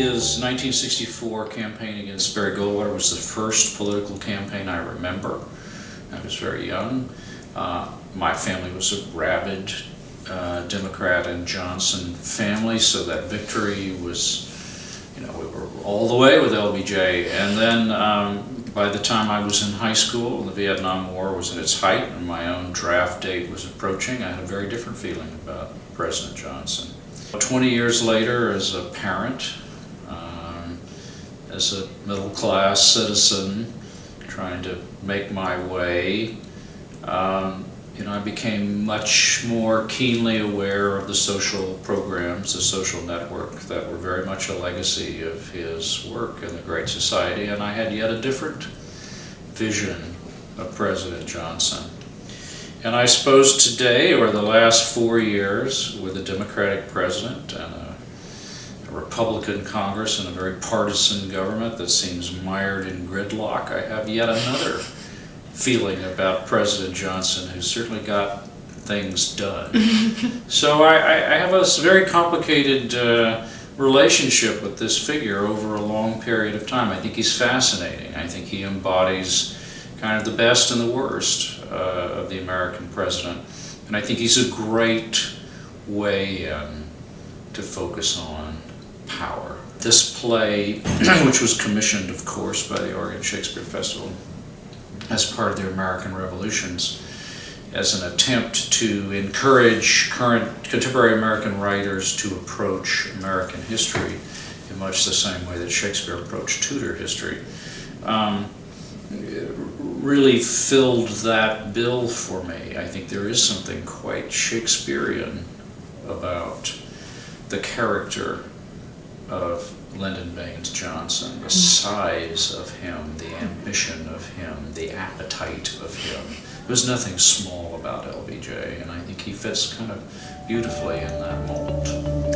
His 1964 campaign against Barry Goldwater was the first political campaign I remember. I was very young. My family was a rabid Democrat and Johnson family, so that victory was, we were all the way with LBJ. And then by the time I was in high school, the Vietnam War was at its height and my own draft date was approaching, I had a very different feeling about President Johnson. 20 years later, as a parent, as a middle-class citizen, trying to make my way, I became much more keenly aware of the social programs, the social network that were very much a legacy of his work in the Great Society, and I had yet a different vision of President Johnson. And I suppose today, or the last 4 years, with a Democratic president and a Republican Congress and a very partisan government that seems mired in gridlock, I have yet another feeling about President Johnson, who certainly got things done. So I have a very complicated relationship with this figure over a long period of time. I think he's fascinating. I think he embodies kind of the best and the worst of the American president. And I think he's a great way to focus on power. This play, which was commissioned, of course, by the Oregon Shakespeare Festival as part of the American Revolutions, as an attempt to encourage contemporary American writers to approach American history in much the same way that Shakespeare approached Tudor history, really filled that bill for me. I think there is something quite Shakespearean about the character of Lyndon Baines Johnson, the size of him, the ambition of him, the appetite of him. There was nothing small about LBJ, and I think he fits kind of beautifully in that mold.